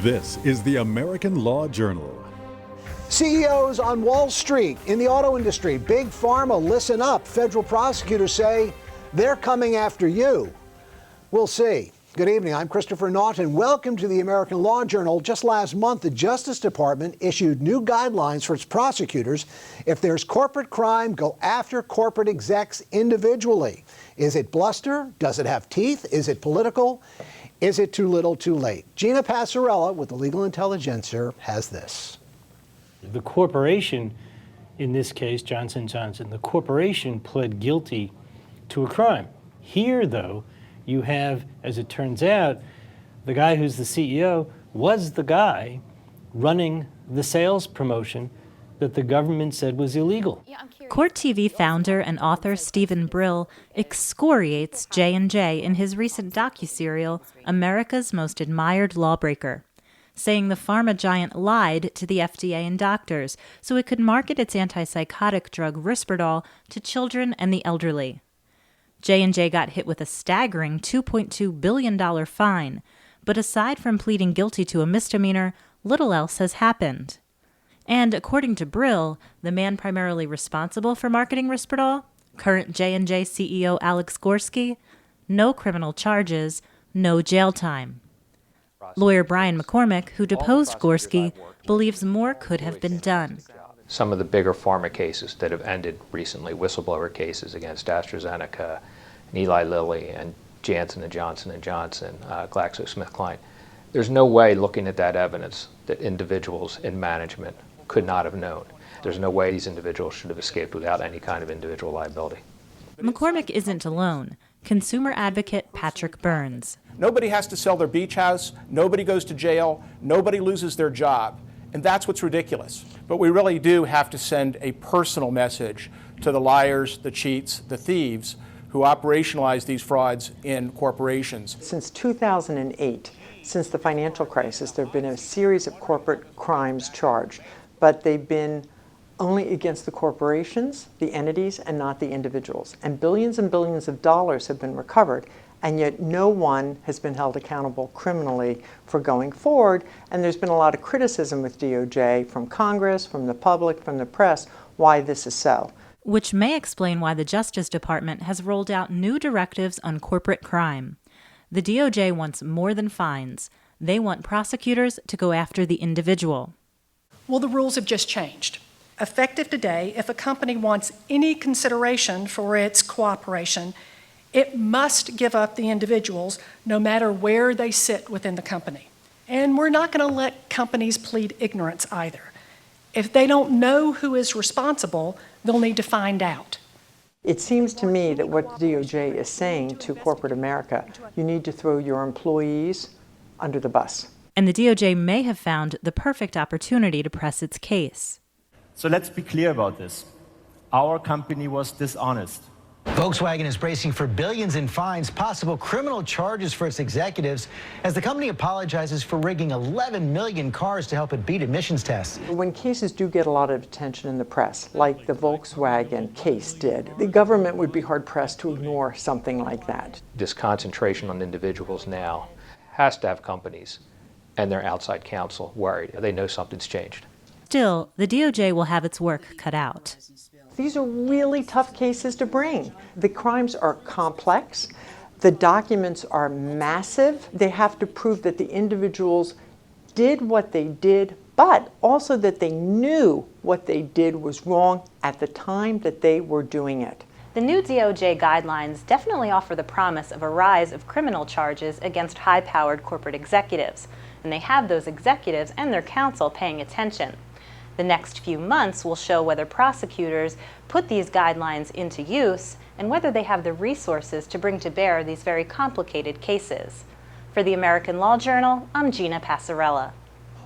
This is the American Law Journal. CEOs on Wall Street, in the auto industry, big pharma, listen up. Federal prosecutors say they're coming after you. We'll see. Good evening, I'm Christopher Naughton. Welcome to the American Law Journal. Just last month, the Justice Department issued new guidelines for its prosecutors. If there's corporate crime, go after corporate execs individually. Is it bluster? Does it have teeth? Is it political? Is it too little, too late? Gina Passarella with the Legal Intelligencer has this. The corporation, in this case, Johnson & Johnson, the corporation pled guilty to a crime. Here, though, you have, as it turns out, the guy who's the CEO was the guy running the sales promotion that the government said was illegal. Court TV founder and author Stephen Brill excoriates J&J in his recent docuseries, America's Most Admired Lawbreaker, saying the pharma giant lied to the FDA and doctors so it could market its antipsychotic drug Risperdal to children and the elderly. J&J got hit with a staggering $2.2 billion fine, but aside from pleading guilty to a misdemeanor, little else has happened. And according to Brill, the man primarily responsible for marketing Risperdal, current J&J CEO Alex Gorsky, no criminal charges, no jail time. Lawyer Brian McCormick, who deposed Gorsky, believes more could have been done. Some of the bigger pharma cases that have ended recently, whistleblower cases against AstraZeneca, and Eli Lilly, and Janssen & Johnson & Johnson, GlaxoSmithKline, there's no way, looking at that evidence, that individuals in management could not have known. There's no way these individuals should have escaped without any kind of individual liability. McCormick isn't alone. Consumer advocate Patrick Burns. Nobody has to sell their beach house, nobody goes to jail, nobody loses their job. And that's what's ridiculous. But we really do have to send a personal message to the liars, the cheats, the thieves who operationalize these frauds in corporations. Since 2008, since the financial crisis, there have been a series of corporate crimes charged, but they've been only against the corporations, the entities, and not the individuals. And billions of dollars have been recovered, and yet no one has been held accountable criminally for going forward. And there's been a lot of criticism with DOJ from Congress, from the public, from the press, why this is so. Which may explain why the Justice Department has rolled out new directives on corporate crime. The DOJ wants more than fines. They want prosecutors to go after the individual. Well, the rules have just changed. Effective today, if a company wants any consideration for its cooperation, it must give up the individuals no matter where they sit within the company. And we're not going to let companies plead ignorance either. If they don't know who is responsible, they'll need to find out. It seems to me that what the DOJ is saying to corporate America, you need to throw your employees under the bus. And the DOJ may have found the perfect opportunity to press its case. So let's be clear about this. Our company was dishonest. Volkswagen is bracing for billions in fines, possible criminal charges for its executives, as the company apologizes for rigging 11 million cars to help it beat emissions tests. When cases do get a lot of attention in the press, like the Volkswagen case did, the government would be hard-pressed to ignore something like that. This concentration on individuals now has to have companies and their outside counsel worried. They know something's changed. Still, the DOJ will have its work cut out. These are really tough cases to bring. The crimes are complex. The documents are massive. They have to prove that the individuals did what they did, but also that they knew what they did was wrong at the time that they were doing it. The new DOJ guidelines definitely offer the promise of a rise of criminal charges against high-powered corporate executives, and they have those executives and their counsel paying attention. The next few months will show whether prosecutors put these guidelines into use and whether they have the resources to bring to bear these very complicated cases. For the American Law Journal, I'm Gina Passarella.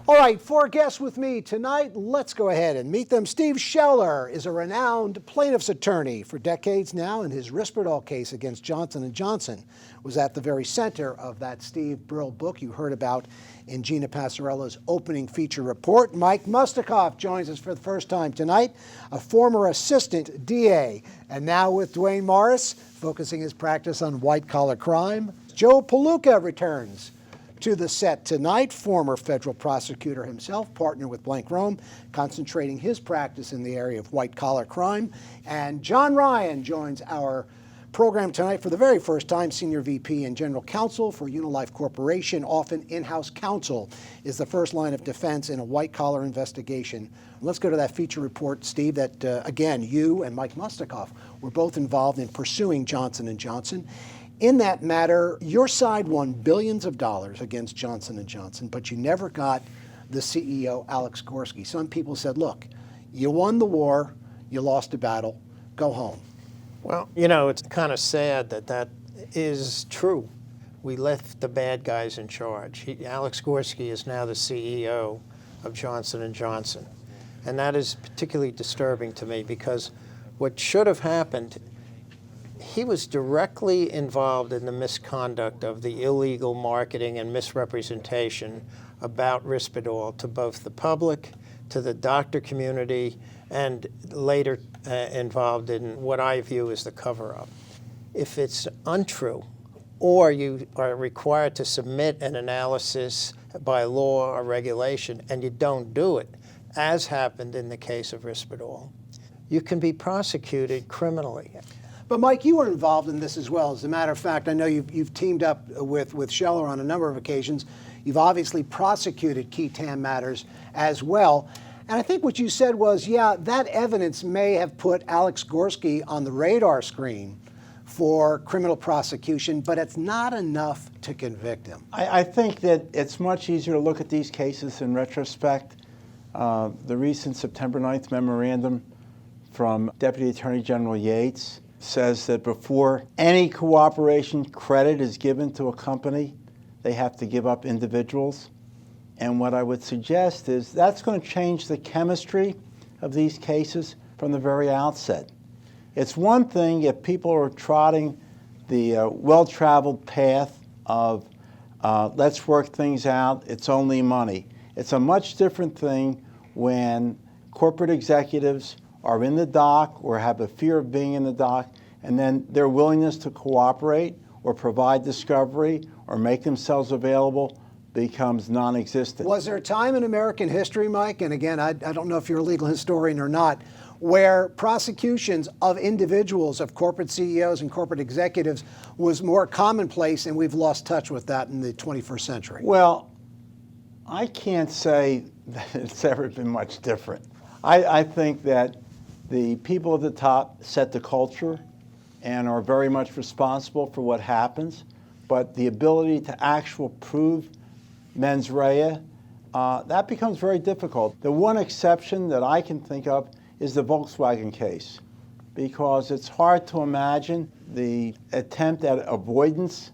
All right, 4 guests with me tonight. Let's go ahead and meet them. Steve Sheller is a renowned plaintiff's attorney for decades now, and his Risperdal case against Johnson & Johnson was at the very center of that Steve Brill book you heard about in Gina Passarella's opening feature report. Mike Mustokoff joins us for the first time tonight, a former assistant DA, and now with Duane Morris, focusing his practice on white-collar crime. Joe Poluka returns To the set tonight, former federal prosecutor himself, partner with Blank Rome, concentrating his practice in the area of white-collar crime. And John Ryan joins our program tonight for the very first time. Senior VP and General Counsel for Unilife Corporation. Often in-house counsel is the first line of defense in a white-collar investigation. Let's go to that feature report, Steve, that, again, you and Mike Mustokoff were both involved in pursuing Johnson & Johnson. In that matter, your side won billions of dollars against Johnson & Johnson, but you never got the CEO, Alex Gorsky. Some people said, look, you won the war, you lost the battle, go home. Well, you know, it's kind of sad that that is true. We left the bad guys in charge. Alex Gorsky is now the CEO of Johnson & Johnson. And that is particularly disturbing to me because what should have happened, he was directly involved in the misconduct of the illegal marketing and misrepresentation about Risperdal to both the public, to the doctor community, and later involved in what I view as the cover-up. If it's untrue, or you are required to submit an analysis by law or regulation, and you don't do it, as happened in the case of Risperdal, you can be prosecuted criminally. But Mike, you were involved in this as well. As a matter of fact, I know you've teamed up with Sheller on a number of occasions. You've obviously prosecuted key TAM matters as well. And I think what you said was, yeah, that evidence may have put Alex Gorsky on the radar screen for criminal prosecution, but it's not enough to convict him. I think that it's much easier to look at these cases in retrospect. The recent September 9th memorandum from Deputy Attorney General Yates says that before any cooperation credit is given to a company, they have to give up individuals. And what I would suggest is that's going to change the chemistry of these cases from the very outset. It's one thing if people are trotting the well-traveled path of let's work things out, it's only money. It's a much different thing when corporate executives are in the dock or have a fear of being in the dock, and then their willingness to cooperate or provide discovery or make themselves available becomes non-existent. Was there a time in American history, Mike, and again, I don't know if you're a legal historian or not, where prosecutions of individuals, of corporate CEOs and corporate executives was more commonplace and we've lost touch with that in the 21st century? Well, I can't say that it's ever been much different. I think that the people at the top set the culture and are very much responsible for what happens, but the ability to actually prove mens rea, that becomes very difficult. The one exception that I can think of is the Volkswagen case, because it's hard to imagine the attempt at avoidance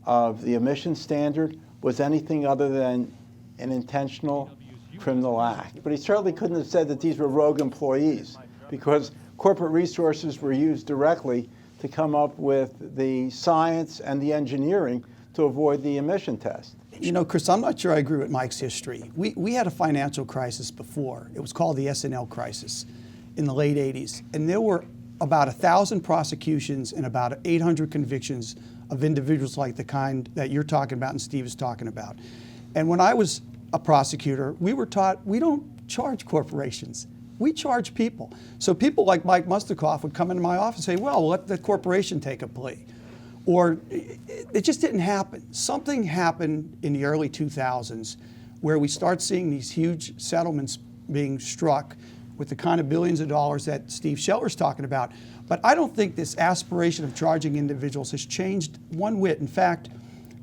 of the emission standard was anything other than an intentional criminal act. But he certainly couldn't have said that these were rogue employees, because corporate resources were used directly to come up with the science and the engineering to avoid the emission test. You know, Chris, I'm not sure I agree with Mike's history. We had a financial crisis before. It was called the S&L crisis in the late 80s. And there were about 1,000 prosecutions and about 800 convictions of individuals like the kind that you're talking about and Steve is talking about. And when I was a prosecutor, we were taught we don't charge corporations. We charge people. So people like Mike Mustokoff would come into my office and say, well, let the corporation take a plea. Or it just didn't happen. Something happened in the early 2000s where we start seeing these huge settlements being struck with the kind of billions of dollars that Steve Sheller's talking about. But I don't think this aspiration of charging individuals has changed one whit. In fact,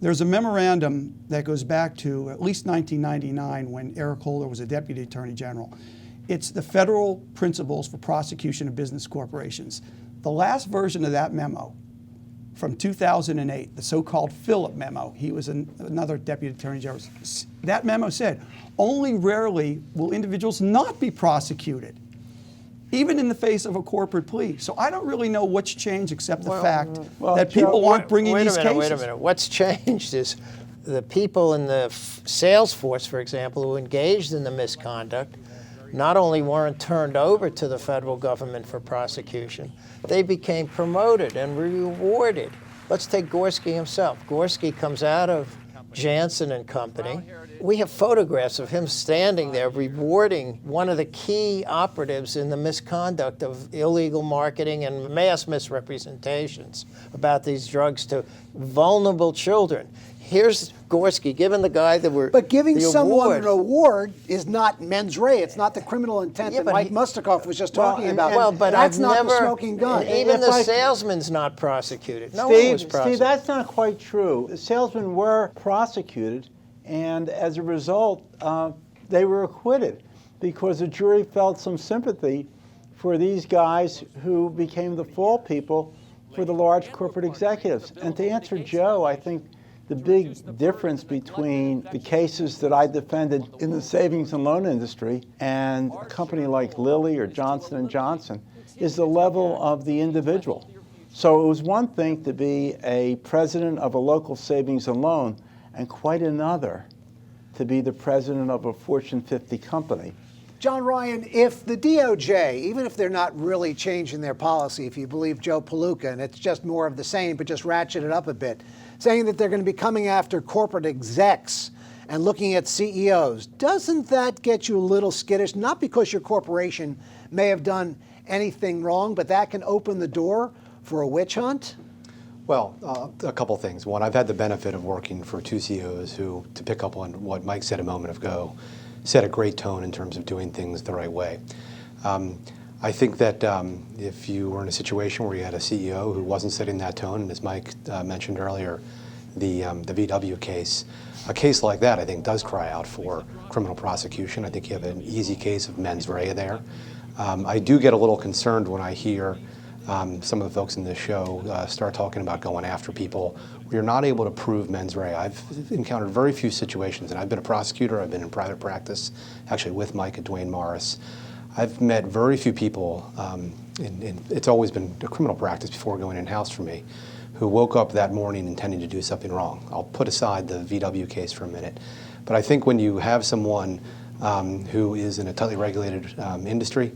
there's a memorandum that goes back to at least 1999 when Eric Holder was a Deputy Attorney General. It's the Federal Principles for Prosecution of Business Corporations. The last version of that memo from 2008, the so-called Phillip memo, he was another Deputy Attorney General, that memo said, only rarely will individuals not be prosecuted, even in the face of a corporate plea. So I don't really know what's changed except the fact that people aren't bringing these cases. Wait a minute. What's changed is the people in the sales force, for example, who engaged in the misconduct, not only weren't turned over to the federal government for prosecution, they became promoted and rewarded. Let's take Gorsky himself. Gorsky comes out of Janssen and Company. We have photographs of him standing there rewarding one of the key operatives in the misconduct of illegal marketing and mass misrepresentations about these drugs to vulnerable children. Here's Gorski giving the guy But giving someone award. an award is not mens rea. It's not the criminal intent that Mike Mustokoff was just talking about. Well, but that's I've not never, the smoking gun. Even the salesman's not prosecuted. No one was prosecuted. Steve, that's not quite true. The salesmen were prosecuted, and as a result, they were acquitted because the jury felt some sympathy for these guys who became the fall people for the large corporate executives. And to answer Joe, I think the big difference between the cases that I defended in the savings and loan industry and a company like Lilly or Johnson & Johnson is the level of the individual. So it was one thing to be a president of a local savings and loan, and quite another to be the president of a Fortune 50 company. John Ryan, if the DOJ, even if they're not really changing their policy, if you believe Joe Poluka, and it's just more of the same, but just ratchet it up a bit, saying that they're going to be coming after corporate execs and looking at CEOs, doesn't that get you a little skittish? Not because your corporation may have done anything wrong, but that can open the door for a witch hunt? Well, a couple things. One, I've had the benefit of working for two CEOs who, to pick up on what Mike said a moment ago, set a great tone in terms of doing things the right way. I think that if you were in a situation where you had a CEO who wasn't setting that tone, and as Mike mentioned earlier, the VW case, a case like that I think does cry out for criminal prosecution. I think you have an easy case of mens rea there. I do get a little concerned when I hear some of the folks in this show start talking about going after people where you're not able to prove mens rea. I've encountered very few situations, and I've been a prosecutor, I've been in private practice, actually with Mike at Duane Morris. I've met very few people, it's always been a criminal practice before going in-house for me, who woke up that morning intending to do something wrong. I'll put aside the VW case for a minute, but I think when you have someone who is in a tightly regulated industry,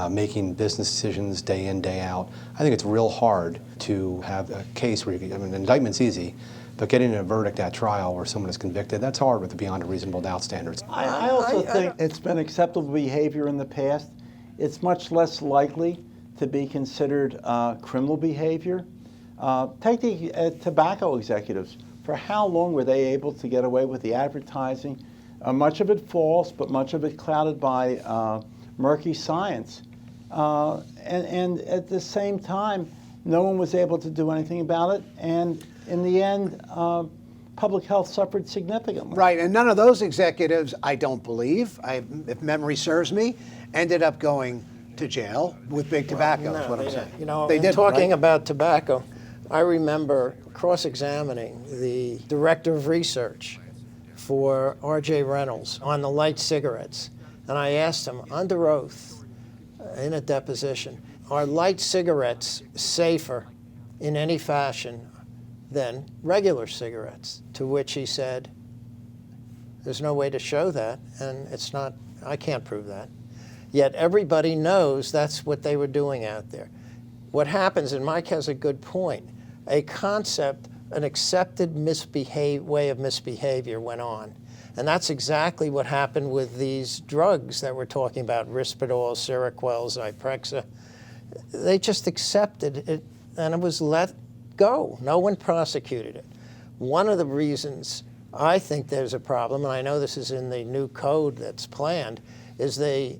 making business decisions day in, day out, I think it's real hard to have a case where you, an indictment's easy, but getting a verdict at trial where someone is convicted, that's hard with the beyond a reasonable doubt standards. I also think it's been acceptable behavior in the past. It's much less likely to be considered criminal behavior. Take the tobacco executives. For how long were they able to get away with the advertising? Much of it false, but much of it clouded by murky science. And at the same time, no one was able to do anything about it. And in the end, public health suffered significantly. Right, and none of those executives, I don't believe, if memory serves me, ended up going to jail with big tobacco, is what I'm saying. You know, they did, talking right? about tobacco, I remember cross-examining the director of research for R.J. Reynolds on the light cigarettes. And I asked him under oath in a deposition, are light cigarettes safer in any fashion than regular cigarettes? To which he said, there's no way to show that, and it's not, I can't prove that. Yet everybody knows that's what they were doing out there. What happens, and Mike has a good point, a concept, an accepted way of misbehavior went on. And that's exactly what happened with these drugs that we're talking about, Risperdal, Seroquel, Zyprexa. They just accepted it, and it was let go. No one prosecuted it. One of the reasons I think there's a problem, and I know this is in the new code that's planned, is the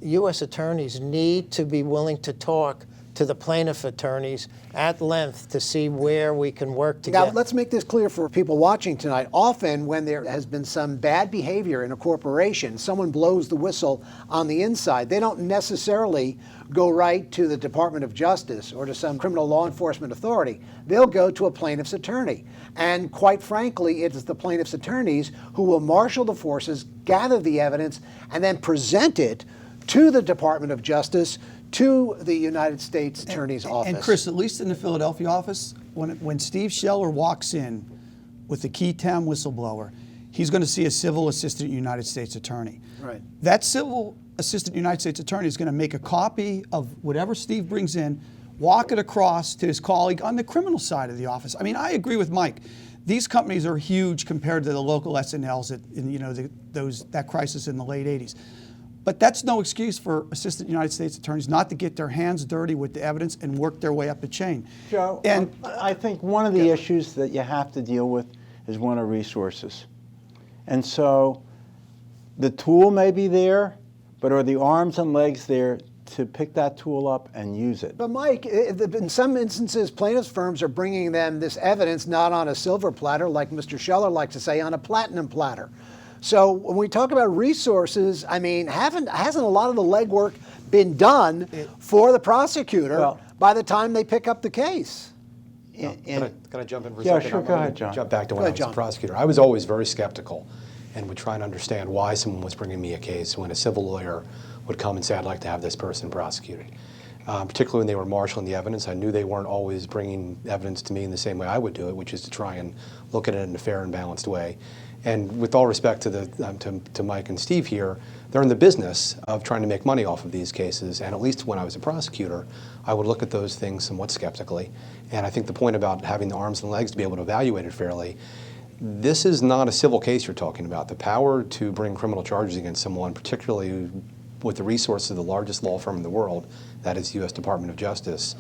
U.S. attorneys need to be willing to talk to the plaintiff attorneys at length to see where we can work together. Now, let's make this clear for people watching tonight. Often when there has been some bad behavior in a corporation, someone blows the whistle on the inside, they don't necessarily go right to the Department of Justice or to some criminal law enforcement authority. They'll go to a plaintiff's attorney. And quite frankly, it is the plaintiff's attorneys who will marshal the forces, gather the evidence, and then present it to the Department of Justice, to the United States Attorney's Office. And Chris, at least in the Philadelphia office, when Steve Sheller walks in with the key town whistleblower, he's going to see a civil assistant United States attorney. Right. That civil assistant United States attorney is going to make a copy of whatever Steve brings in, walk it across to his colleague on the criminal side of the office. I mean, I agree with Mike. These companies are huge compared to the local SNLs that crisis in the late 80s. But that's no excuse for assistant United States attorneys not to get their hands dirty with the evidence and work their way up the chain. Joe, and I think one of the issues that you have to deal with is one of resources. And so the tool may be there, but are the arms and legs there to pick that tool up and use it? But Mike, in some instances, plaintiffs' firms are bringing them this evidence not on a silver platter, like Mr. Sheller likes to say, on a platinum platter. So when we talk about resources, I mean, hasn't a lot of the legwork been done for the prosecutor by the time they pick up the case? Can I jump in for a yeah, second? sure. Go ahead, John. Jump back to when I was a prosecutor. I was always very skeptical and would try and understand why someone was bringing me a case when a civil lawyer would come and say, I'd like to have this person prosecuted. Particularly when they were marshaling the evidence, I knew they weren't always bringing evidence to me in the same way I would do it, which is to try and look at it in a fair and balanced way. And with all respect to to Mike and Steve here, they're in the business of trying to make money off of these cases. And at least when I was a prosecutor, I would look at those things somewhat skeptically. And I think the point about having the arms and legs to be able to evaluate it fairly, this is not a civil case you're talking about. The power to bring criminal charges against someone, particularly with the resources of the largest law firm in the world, that is the U.S. Department of Justice,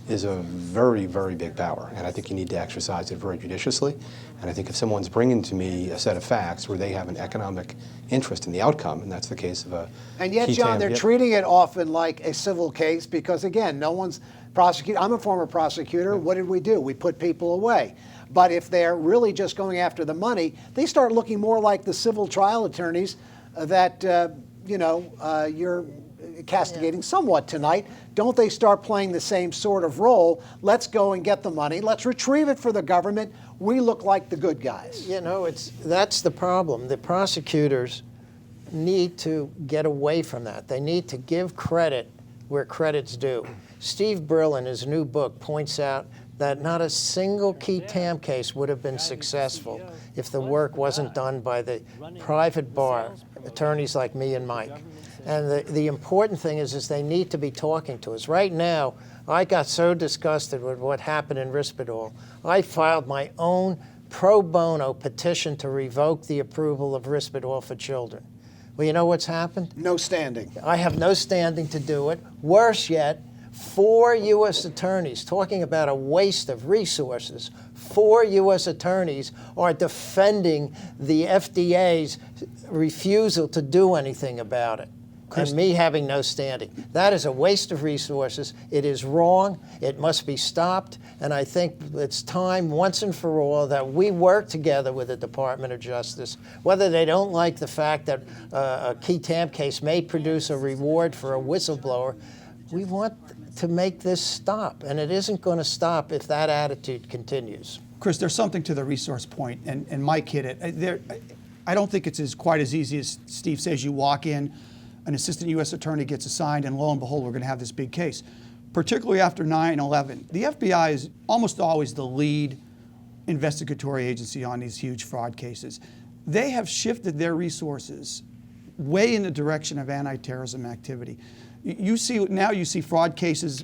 is a very, very big power. And I think you need to exercise it very judiciously. And I think if someone's bringing to me a set of facts where they have an economic interest in the outcome, and that's the case of a... And yet, John, they're treating it often like a civil case because, again, no one's prosecuted. I'm a former prosecutor. What did we do? We put people away. But if they're really just going after the money, they start looking more like the civil trial attorneys that, you're castigating somewhat tonight. Don't they start playing the same sort of role? Let's go and get the money. Let's retrieve it for the government. We look like the good guys. That's the problem. The prosecutors need to get away from that. They need to give credit where credit's due. Steve Brill, in his new book, points out that not a single key TAM case would have been successful if the work wasn't done by the private bar attorneys like me and Mike. And the important thing is they need to be talking to us. Right now, I got so disgusted with what happened in Risperdal, I filed my own pro bono petition to revoke the approval of Risperdal for children. Well, you know what's happened? No standing. I have no standing to do it. Worse yet, 4 U.S. attorneys, talking about a waste of resources, 4 U.S. attorneys are defending the FDA's refusal to do anything about it. And me having no standing. That is a waste of resources. It is wrong. It must be stopped. And I think it's time, once and for all, that we work together with the Department of Justice, whether they don't like the fact that a key TAM case may produce a reward for a whistleblower. We want to make this stop, and it isn't going to stop if that attitude continues. Chris, there's something to the resource point, and Mike hit it. I don't think it's quite as easy as Steve says. You walk in, an assistant U.S. attorney gets assigned, and lo and behold, we're going to have this big case. Particularly after 9/11, the FBI is almost always the lead investigatory agency on these huge fraud cases. They have shifted their resources way in the direction of anti-terrorism activity. You see fraud cases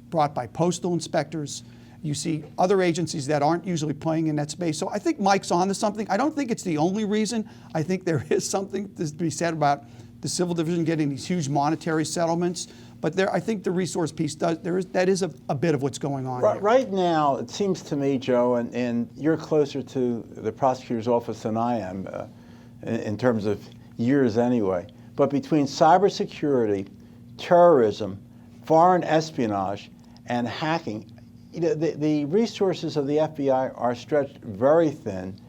brought by postal inspectors. You see other agencies that aren't usually playing in that space. So I think Mike's on to something. I don't think it's the only reason. I think there is something to be said about the civil division getting these huge monetary settlements. But I think the resource piece that is a bit of what's going on here. Right now, it seems to me, Joe, and you're closer to the prosecutor's office than I am in terms of years anyway. But between cybersecurity, terrorism, foreign espionage, and hacking, the resources of the FBI are stretched very thin.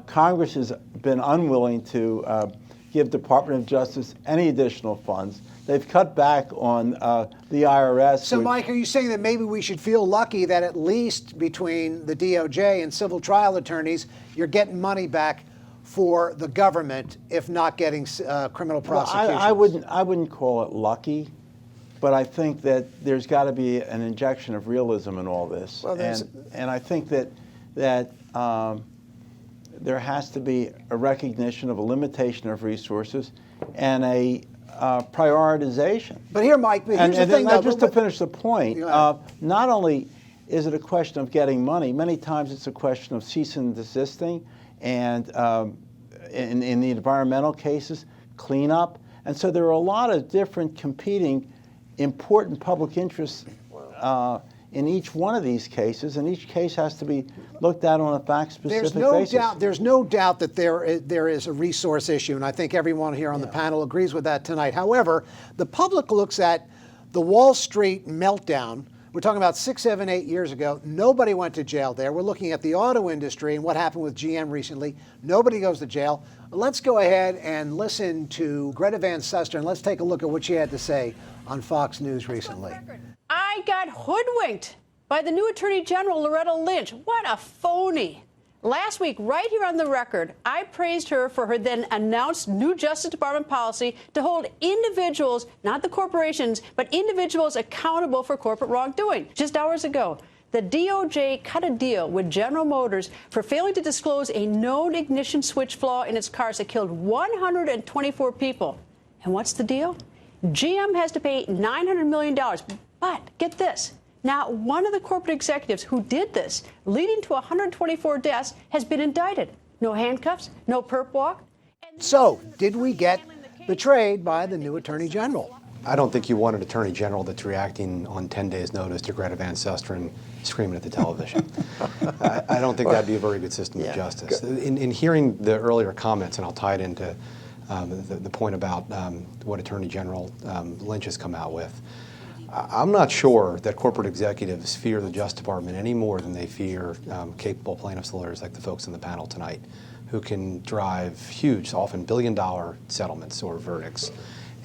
Congress has been unwilling to give Department of Justice any additional funds. They've cut back on the IRS. So, Mike, are you saying that maybe we should feel lucky that at least between the DOJ and civil trial attorneys, you're getting money back for the government, if not getting criminal prosecutions? Well, I wouldn't call it lucky, but I think that there's got to be an injection of realism in all this. Well, and I think that there has to be a recognition of a limitation of resources and a prioritization. But here, Mike, here's the thing, just to finish the point, not only is it a question of getting money? Many times it's a question of cease and desisting, and in the environmental cases, cleanup. And so there are a lot of different competing important public interests in each one of these cases, and each case has to be looked at on a fact-specific basis. There's no doubt that there is a resource issue, and I think everyone here on the panel agrees with that tonight. However, the public looks at the Wall Street meltdown. We're talking about 6, 7, 8 years ago. Nobody went to jail there. We're looking at the auto industry and what happened with GM recently. Nobody goes to jail. Let's go ahead and listen to Greta Van Susteren, and let's take a look at what she had to say on Fox News recently. I got hoodwinked by the new Attorney General, Loretta Lynch. What a phony. Last week, right here on the record, I praised her for her then announced new Justice Department policy to hold individuals, not the corporations, but individuals accountable for corporate wrongdoing. Just hours ago, the DOJ cut a deal with General Motors for failing to disclose a known ignition switch flaw in its cars that killed 124 people. And what's the deal? GM has to pay $900 million. But get this. Not one of the corporate executives who did this, leading to 124 deaths, has been indicted. No handcuffs, no perp walk. So, did we get betrayed by the new Attorney General? I don't think you want an Attorney General that's reacting on 10 days' notice to Greta Van Susteren screaming at the television. I don't think that'd be a very good system of justice. In hearing the earlier comments, and I'll tie it into the point about what Attorney General Lynch has come out with, I'm not sure that corporate executives fear the Justice Department any more than they fear capable plaintiffs' lawyers like the folks in the panel tonight, who can drive huge, often billion-dollar settlements or verdicts.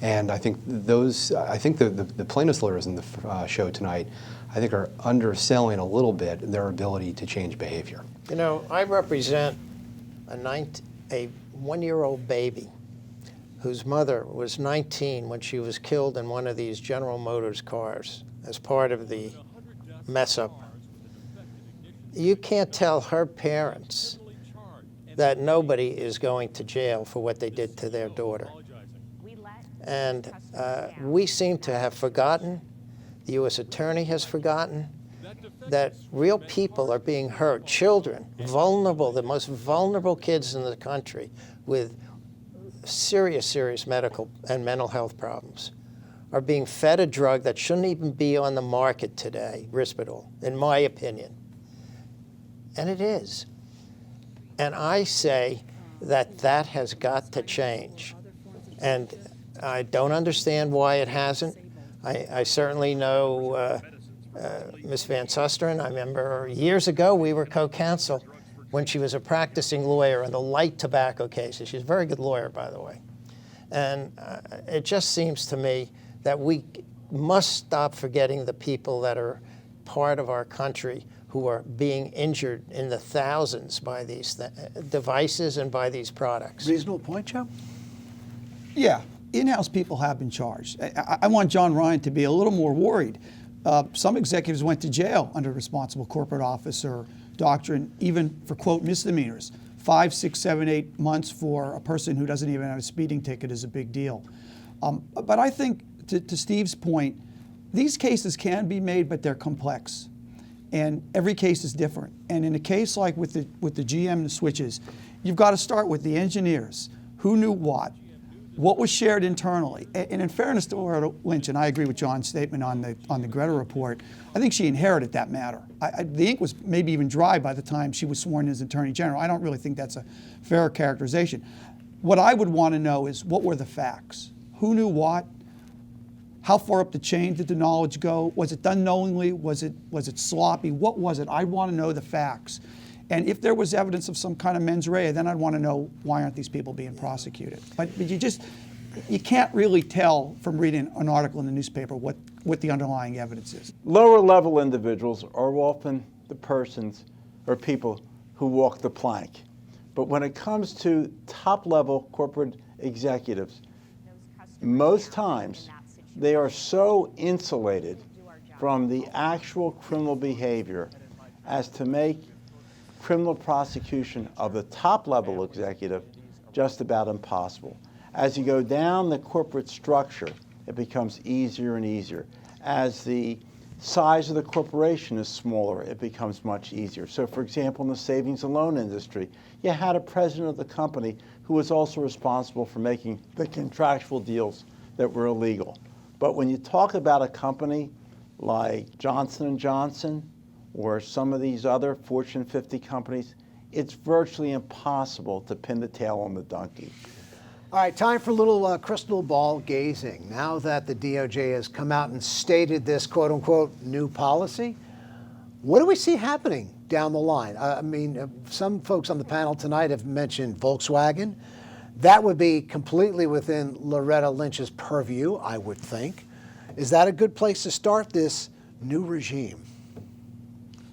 And I think the plaintiffs' lawyers in the show tonight, I think, are underselling a little bit their ability to change behavior. You know, I represent a 1-year-old baby whose mother was 19 when she was killed in one of these General Motors cars as part of the mess-up. You can't tell her parents that nobody is going to jail for what they did to their daughter. And we seem to have forgotten, the U.S. Attorney has forgotten, that real people are being hurt, children, vulnerable, the most vulnerable kids in the country with serious medical and mental health problems are being fed a drug that shouldn't even be on the market today, Risperdal, in my opinion. And it is. And I say that that has got to change. And I don't understand why it hasn't. I certainly know Ms. Van Susteren. I remember years ago we were co-counsel when she was a practicing lawyer in the light tobacco cases. She's a very good lawyer, by the way. And it just seems to me that we must stop forgetting the people that are part of our country who are being injured in the thousands by these devices and by these products. Reasonable point, Joe? Yeah, in-house people have been charged. I want John Ryan to be a little more worried. Some executives went to jail under responsible corporate officer doctrine, even for, quote, misdemeanors. 5, 6, 7, 8 months for a person who doesn't even have a speeding ticket is a big deal. But I think, to Steve's point, these cases can be made, but they're complex. And every case is different. And in a case like with the GM and the switches, you've got to start with the engineers. Who knew what was shared internally? And in fairness to Loretta Lynch, and I agree with John's statement on the Greta report, I think she inherited that matter. The ink was maybe even dry by the time she was sworn in as Attorney General. I don't really think that's a fair characterization. What I would want to know is, what were the facts? Who knew what? How far up the chain did the knowledge go? Was it done knowingly? Was it sloppy? What was it? I want to know the facts. And if there was evidence of some kind of mens rea, then I'd want to know, why aren't these people being prosecuted? But you can't really tell from reading an article in the newspaper what the underlying evidence is. Lower level individuals are often the persons or people who walk the plank. But when it comes to top level corporate executives, most times they are so insulated from the actual criminal behavior as to make criminal prosecution of the top-level executive just about impossible. As you go down the corporate structure, it becomes easier and easier. As the size of the corporation is smaller, it becomes much easier. So for example, in the savings and loan industry, you had a president of the company who was also responsible for making the contractual deals that were illegal. But when you talk about a company like Johnson & Johnson or some of these other Fortune 50 companies, it's virtually impossible to pin the tail on the donkey. All right, time for a little crystal ball gazing. Now that the DOJ has come out and stated this quote unquote new policy, what do we see happening down the line? I mean, some folks on the panel tonight have mentioned Volkswagen. That would be completely within Loretta Lynch's purview, I would think. Is that a good place to start this new regime?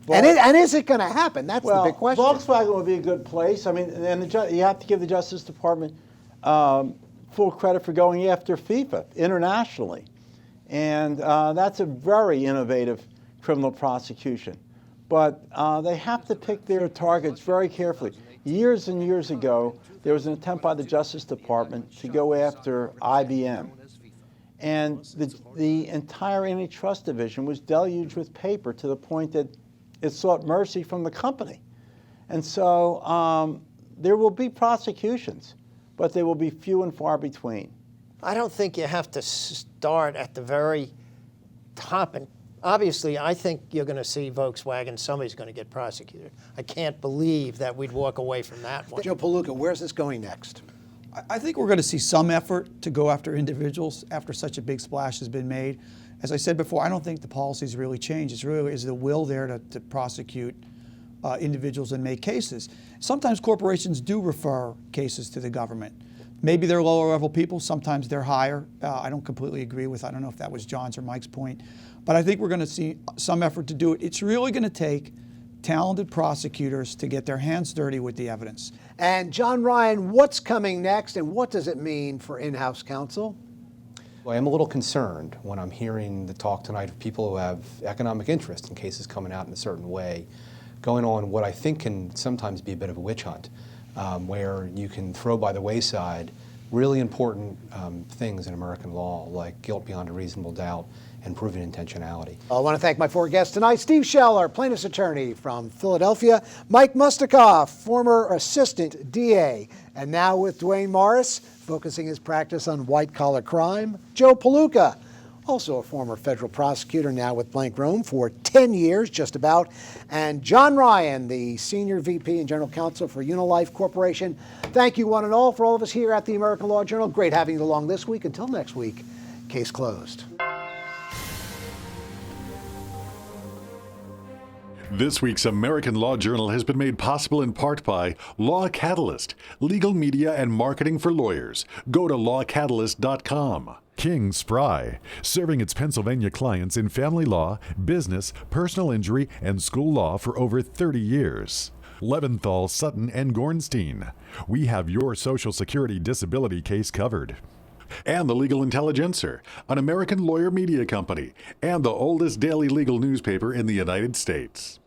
Well, and is it going to happen? That's the big question. Volkswagen would be a good place. I mean, and you have to give the Justice Department full credit for going after FIFA internationally. And that's a very innovative criminal prosecution. But they have to pick their targets very carefully. Years and years ago, there was an attempt by the Justice Department to go after IBM. And the entire antitrust division was deluged with paper to the point that it sought mercy from the company. And so there will be prosecutions, but they will be few and far between. I don't think you have to start at the very top. And obviously, I think you're going to see Volkswagen, somebody's going to get prosecuted. I can't believe that we'd walk away from that one. Joe Poluka, where's this going next? I think we're going to see some effort to go after individuals after such a big splash has been made. As I said before, I don't think the policy's really changed. It's really is the will there to prosecute individuals and make cases. Sometimes corporations do refer cases to the government. Maybe they're lower level people, sometimes they're higher. I don't completely agree with, I don't know if that was John's or Mike's point, but I think we're going to see some effort to do it. It's really going to take talented prosecutors to get their hands dirty with the evidence. And John Ryan, what's coming next and what does it mean for in-house counsel? Well, I am a little concerned when I'm hearing the talk tonight of people who have economic interest in cases coming out in a certain way, going on what I think can sometimes be a bit of a witch hunt, where you can throw by the wayside really important things in American law, like guilt beyond a reasonable doubt and proven intentionality. I want to thank my four guests tonight. Steve Sheller, plaintiff's attorney from Philadelphia. Mike Mustokoff, former assistant DA, and now with Duane Morris, focusing his practice on white-collar crime. Joe Poluka, also a former federal prosecutor, now with Blank Rome for 10 years, just about. And John Ryan, the senior VP and general counsel for Unilife Corporation. Thank you, one and all, for all of us here at the American Law Journal. Great having you along this week. Until next week, case closed. This week's American Law Journal has been made possible in part by Law Catalyst, legal media and marketing for lawyers. Go to lawcatalyst.com. King Spry, serving its Pennsylvania clients in family law, business, personal injury, and school law for over 30 years. Leventhal, Sutton, and Gornstein. We have your Social Security disability case covered. And The Legal Intelligencer, an American lawyer media company, and the oldest daily legal newspaper in the United States.